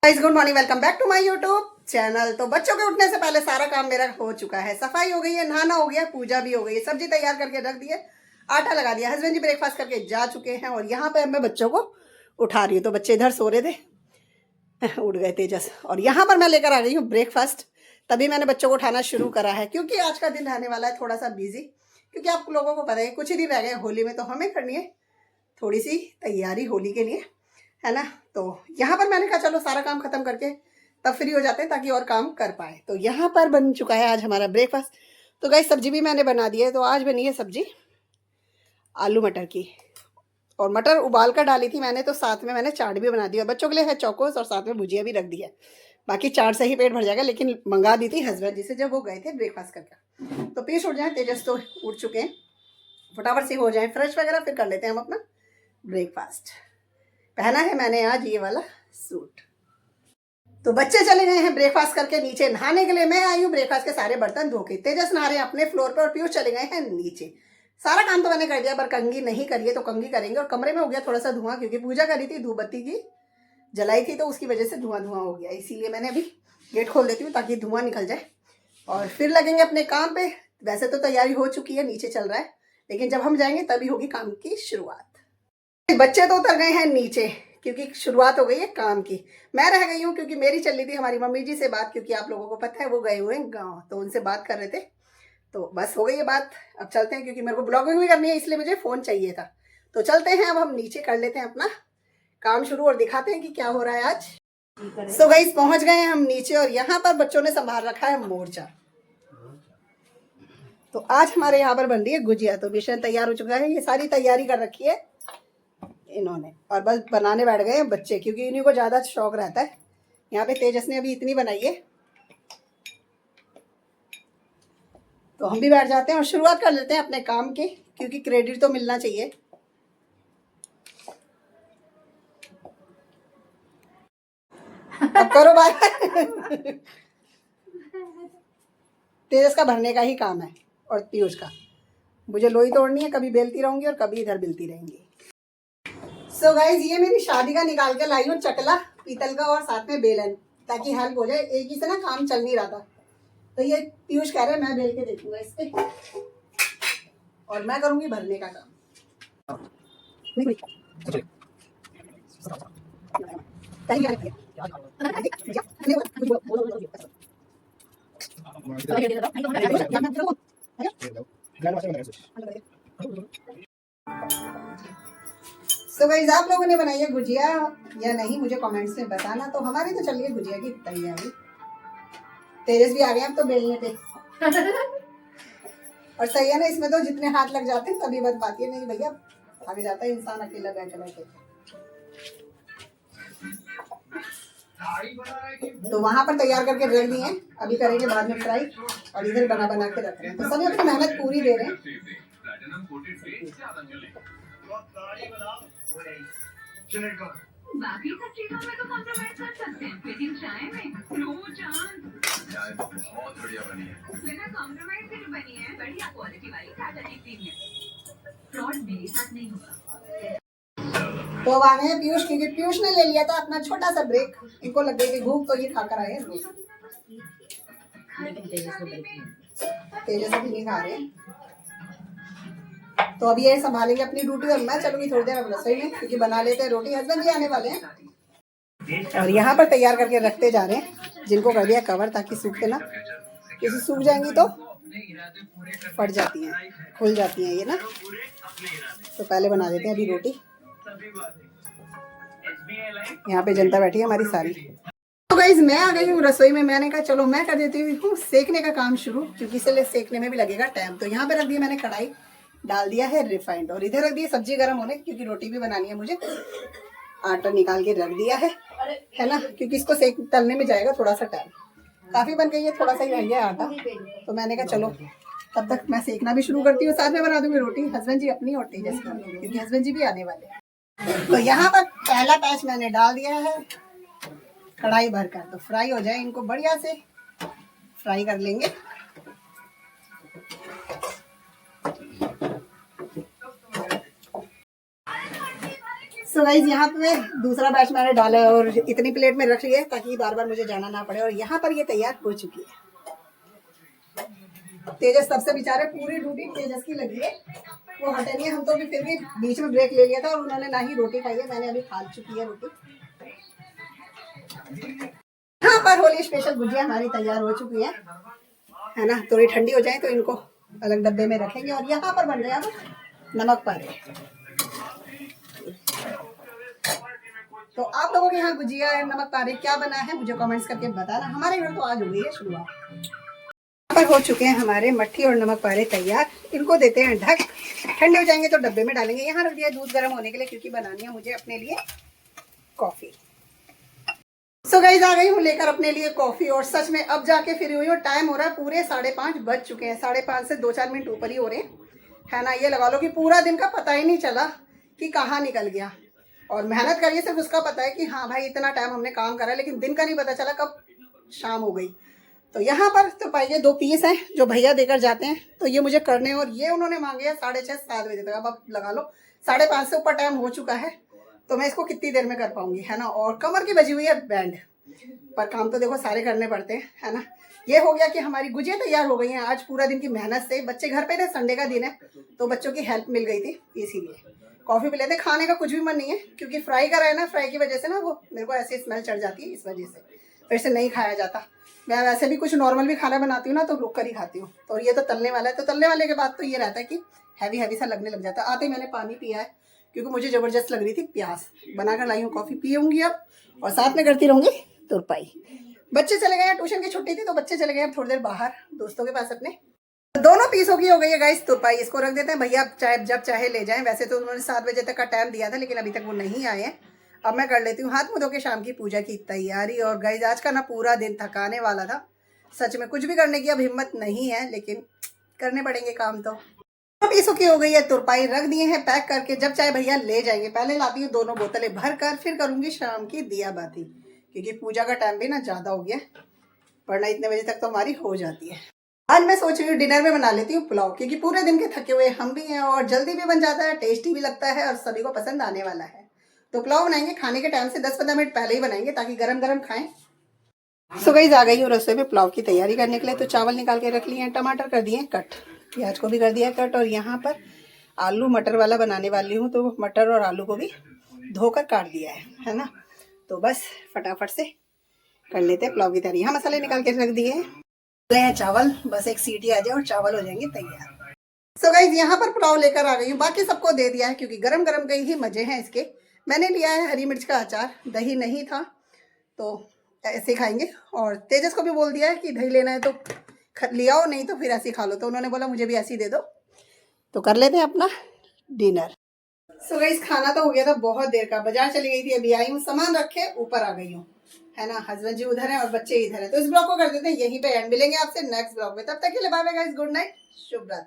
Guys good morning, welcome back to my YouTube channel. तो बच्चों के उठने से पहले सारा काम मेरा हो चुका है। सफाई हो गई है, नहाना हो गया, पूजा भी हो गई है, सब्जी तैयार करके रख दी है, आटा लगा दिया। हस्बैंड जी ब्रेकफास्ट करके जा चुके हैं और यहाँ पे मैं बच्चों को उठा रही हूँ। तो बच्चे इधर सो रहे थे उठ गए तेजस, और यहाँ पर मैं लेकर आ गई हूँ ब्रेकफास्ट। तभी मैंने बच्चों को उठाना शुरू करा है क्योंकि आज का दिन रहने वाला है थोड़ा सा बिजी, क्योंकि आप लोगों को पता है कुछ ही दिन रह गए होली में, तो हमें करनी है थोड़ी सी तैयारी होली के लिए, है ना। तो यहाँ पर मैंने कहा चलो सारा काम खत्म करके तब फ्री हो जाते हैं ताकि और काम कर पाए। तो यहाँ पर बन चुका है आज हमारा ब्रेकफास्ट। तो गाइस सब्जी भी मैंने बना दी है। तो आज बनी है सब्जी आलू मटर की, और मटर उबाल कर डाली थी मैंने, तो साथ में मैंने चाट भी बना दी है। बच्चों के लिए है चौकोस, और साथ में भुजिया भी रख दी है। बाकी चाट से ही पेट भर जाएगा, लेकिन मंगा दी थी हस्बैंड जी से जब वो गए थे ब्रेकफास्ट करके। तो पीस उठ जाए, तेजस तो उठ चुके हैं, फटाफट से हो जाए फ्रेश वगैरह, फिर कर लेते हैं हम अपना ब्रेकफास्ट। पहना है मैंने आज ये वाला सूट। तो बच्चे चले गए हैं ब्रेकफास्ट करके नीचे नहाने के लिए। मैं आई हूँ ब्रेकफास्ट के सारे बर्तन धो के। तेजस नहा रहे हैं अपने फ्लोर पे और पीयूष चले गए हैं नीचे। सारा काम तो मैंने कर दिया, पर कंघी नहीं करिए तो कंघी करेंगे। और कमरे में हो गया थोड़ा सा धुआं, क्योंकि पूजा करी थी, धूप बत्ती की जलाई थी, तो उसकी वजह से धुआं धुआं हो गया। इसीलिए मैंने अभी गेट खोल देती हूँ ताकि धुआं निकल जाए, और फिर लगेंगे अपने काम पे। वैसे तो तैयारी हो चुकी है, नीचे चल रहा है, लेकिन जब हम जाएंगे तभी होगी काम की शुरुआत। बच्चे तो उतर गए हैं नीचे क्योंकि शुरुआत हो गई है काम की। मैं रह गई हूँ क्योंकि मेरी चल रही थी हमारी मम्मी जी से बात, क्योंकि आप लोगों को पता है वो गए हुए हैं गाँव, तो उनसे बात कर रहे थे। तो बस हो गई है बात, अब चलते हैं क्योंकि मेरे को ब्लॉगिंग भी करनी है, इसलिए मुझे फ़ोन चाहिए था। तो चलते हैं, अब हम नीचे कर लेते हैं अपना काम शुरू और दिखाते हैं कि क्या हो रहा है आज। सो गाइस पहुंच गए हैं हम नीचे, और यहाँ पर बच्चों ने संभाल रखा है मोर्चा। तो आज हमारे यहाँ पर बन रही है गुजिया। तो मिशन तैयार हो चुका है, ये सारी तैयारी कर रखी है इन्होंने, और बस बनाने बैठ गए हैं बच्चे, क्योंकि इन्हीं को ज़्यादा शौक रहता है। यहाँ पे तेजस ने अभी इतनी बनाई है, तो हम भी बैठ जाते हैं और शुरुआत कर लेते हैं अपने काम की, क्योंकि क्रेडिट तो मिलना चाहिए। अब करो बाय। तेजस का भरने का ही काम है और पीयूष का। मुझे लोई तोड़नी है, कभी बेलती रहूंगी और कभी इधर बेलती रहेंगी। सो गाइज ये मेरी शादी का निकाल के लाई हूँ चकला पीतल का, और साथ में बेलन, ताकि हेल्प हो जाए। एक ही से ना काम चल नहीं रहा था, तो ये पीयूष कह रहे हैं मैं बेल के देखूंगा इस पे, और मैं करूंगी भरने का काम। सो गाइस आप लोगों ने बनाई है गुजिया या नहीं, मुझे कमेंट्स में बताना। तो हमारी तो चल रही है गुजिया की तैयारी। तेजस भी आ गए अब तो बेलने पे। और सही है ना, इसमें तो जितने हाथ लग जाते हैं तभी बन पाती है, नहीं भैया भाग जाता है इंसान अकेला बैठे बैठे। तो वहां पर तैयार करके रख दिए हैं, अभी करेंगे बाद में फ्राई, और इधर बना बना के रख रहे हैं। तो सभी अपनी मेहनत पूरी दे रहे हैं। बाकी सब चीजों में तो कॉम्प्रोमाइज कर सकते हैं, लेकिन चाय में नो चांस। चाय बहुत बढ़िया बनी है, बिना कॉम्प्रोमाइज से बनी है, बढ़िया क्वालिटी वाली टाटा टी प्रीमियम। फ्रॉड मेरे साथ नहीं होगा। तो अब आ गए हैं पीयूष, क्योंकि पीयूष ने ले लिया था अपना छोटा सा ब्रेक। इनको लग गई कि भूख, तो ये खाकर आए हैं। तेजस अभी नहीं खा रहे, तो अभी ये संभालेंगे अपनी ड्यूटी, और मैं चलूंगी थोड़ी देर अब रसोई में, क्योंकि बना लेते हैं रोटी, हस्बैंड जी आने वाले हैं। और यहाँ पर तैयार करके रखते जा रहे हैं, जिनको कर दिया कवर ताकि सूखे ना, किसी सूख जाएंगी तो फट जाती हैं, खुल जाती हैं ये ना। तो पहले बना देते हैं अभी रोटी। यहाँ पे जनता बैठी है हमारी सारी। तो गाइस मैं आ गई हूँ रसोई में। मैंने कहा चलो मैं कर देती हूँ सेकने का काम शुरू, क्योंकि इसलिए सेकने में भी लगेगा टाइम। तो यहाँ पे रख दिया मैंने कढ़ाई, डाल दिया है रिफाइंड, और इधर रख दी सब्जी गर्म होने, क्योंकि रोटी भी बनानी है मुझे। आटा निकाल के रख दिया है ना, क्योंकि इसको सेक तलने में जाएगा थोड़ा सा टाइम। काफी बन गई है, थोड़ा सा ही रह गया आटा, तो मैंने कहा चलो तब तक मैं सेकना भी शुरू करती हूँ, साथ में बना दूंगी रोटी। हस्बैंड जी अपनी और तेजस की, क्योंकि हस्बैंड जी भी आने वाले हैं। तो यहाँ पर पहला बैच मैंने डाल दिया है कढ़ाई भरकर, तो फ्राई हो जाए, इनको बढ़िया से फ्राई कर लेंगे। सो गाइस यहाँ पे दूसरा बैच मैंने डाला है और इतनी प्लेट में रख ली है ताकि बार बार मुझे जाना ना पड़े। और यहाँ पर ये तैयार हो चुकी है। तेजस सबसे बेचारे पूरी ड्यूटी तेजस की लगी है, वो हटे नहीं है। हम तो भी फिर भी बीच में ब्रेक ले लिया था और उन्होंने ना ही रोटी खाई है, मैंने अभी खा चुकी है रोटी। यहाँ पर होली स्पेशल गुजिया हमारी तैयार हो चुकी है ना। थोड़ी ठंडी हो जाए तो इनको अलग डब्बे में रखेंगे। और यहाँ पर बन रहे हैं अब नमक पारे। तो आप लोगों के यहाँ गुजिया नमक पारे क्या बना है मुझे कमेंट्स करके बताना। हमारे घर तो आज हो गई है शुरुआत। पर हो चुके हैं हमारे मट्ठी और नमक पारे तैयार। इनको देते हैं ढक, ठंडे हो जाएंगे तो डब्बे में डालेंगे। यहाँ रख दिया दूध गर्म होने के लिए क्योंकि बनानी है मुझे अपने लिए कॉफी। सो गाइस आ गई हूँ लेकर अपने लिए कॉफी और सच में अब जाके फ्री हुई हूँ। टाइम हो रहा है पूरे 5:30 बज चुके हैं। 5:30 से 2-4 मिनट ऊपर ही हो रहे हैं, है ना। ये लगा लो कि पूरा दिन का पता ही नहीं चला कि कहाँ निकल गया। और मेहनत करिए सिर्फ उसका पता है कि हाँ भाई इतना टाइम हमने काम करा, लेकिन दिन का नहीं पता चला कब शाम हो गई। तो यहाँ पर तो पाइए 2 पीस हैं जो भैया देकर जाते हैं, तो ये मुझे करने हैं। और ये उन्होंने मांगे हैं 6:30-7 बजे तक। अब लगा लो 5:30 से ऊपर टाइम हो चुका है, तो मैं इसको कितनी देर में कर पाऊंगी, है ना। और कमर की बजी हुई है बैंड, पर काम तो देखो सारे करने पड़ते हैं, है ना। ये हो गया कि हमारी गुजिया तैयार हो गई हैं आज पूरा दिन की मेहनत से। बच्चे घर पे थे, संडे का दिन है तो बच्चों की हेल्प मिल गई थी, इसीलिए कॉफी पी लेते। खाने का कुछ भी मन नहीं है क्योंकि फ्राई करा है ना, फ्राई की वजह से ना वो मेरे को ऐसी स्मेल चढ़ जाती है, इस वजह से फिर से नहीं खाया जाता। मैं वैसे भी कुछ नॉर्मल भी खाना बनाती हूँ ना तो रुक कर ही खाती हूँ। तो ये तो तलने वाला है, तो तलने वाले के बाद तो ये रहता है कि हैवी हैवी सा लगने लग जाता है। आते ही मैंने पानी पिया है क्योंकि मुझे ज़बरदस्त लग रही थी प्यास। बनाकर लाई हूँ कॉफ़ी, पीऊँगी अब और साथ में करती रहूँगी तुरपाई। बच्चे चले गए हैं, ट्यूशन की छुट्टी थी तो बच्चे चले गए अब थोड़ी देर बाहर दोस्तों के पास अपने। दोनों पीसों की हो गई है गाइस तुरपाई। इसको रख देते हैं, भैया चाहे जब चाहे ले जाएं। वैसे तो उन्होंने 7 बजे तक का टाइम दिया था लेकिन अभी तक वो नहीं आए हैं। अब मैं कर लेती हूँ हाथ मुँह धो के शाम की पूजा की तैयारी। और गाइस आज का ना पूरा दिन थकाने वाला था, सच में कुछ भी करने की अब हिम्मत नहीं है, लेकिन करने पड़ेंगे काम। तो पीसों की हो गई है तुरपाई, रख दिए हैं पैक करके, जब चाहे भैया ले जाएंगे। पहले लाती हूँ 2 बोतलें भर कर, फिर करूँगी शाम की दिया बाती क्योंकि पूजा का टाइम भी ना ज़्यादा हो गया, वरना इतने बजे तक तो हमारी हो जाती है। आज मैं सोच रही हूँ डिनर में बना लेती हूँ पुलाव, क्योंकि पूरे दिन के थके हुए हम भी हैं और जल्दी भी बन जाता है, टेस्टी भी लगता है और सभी को पसंद आने वाला है। तो पुलाव बनाएंगे खाने के टाइम से 10-15 मिनट पहले ही बनाएंगे ताकि गरम गरम खाएं। सो गाइस आ गई हूँ रसोई में पुलाव की तैयारी करने के लिए। तो चावल निकाल के रख लिए हैं, टमाटर कर दिए कट, प्याज को भी कर दिया कट। और यहाँ पर आलू मटर वाला बनाने वाली हूँ, तो मटर और आलू को भी धोकर काट दिया है ना। तो बस फटाफट से कर लेते हैं पुलाव की तैयारी। यहाँ मसाले निकाल के रख दिए हैं चावल, बस एक सीटी आ जाए और चावल हो जाएंगे तैयार। सो गाइस यहाँ पर पुलाव लेकर आ गई हूँ, बाकी सबको दे दिया है क्योंकि गरम गरम के ही मजे हैं इसके। मैंने लिया है हरी मिर्च का अचार, दही नहीं था तो ऐसे खाएंगे। और तेजस को भी बोल दिया है कि दही लेना है तो लिया हो, नहीं तो फिर ऐसे खा लो। तो उन्होंने बोला मुझे भी ऐसे ही दे दो। तो कर लेते हैं अपना डिनर। सो गाइस खाना तो हो गया था बहुत देर का, बाजार चली गई थी, अभी आई हूँ, सामान रखे ऊपर आ गई हूँ, है ना। हस्बैंड जी उधर है और बच्चे इधर है। तो इस ब्लॉग को कर देते हैं यहीं पे एंड। मिलेंगे आपसे नेक्स्ट ब्लॉग में, तब तक के लिए bye bye guys, good night, शुभ रात्रि।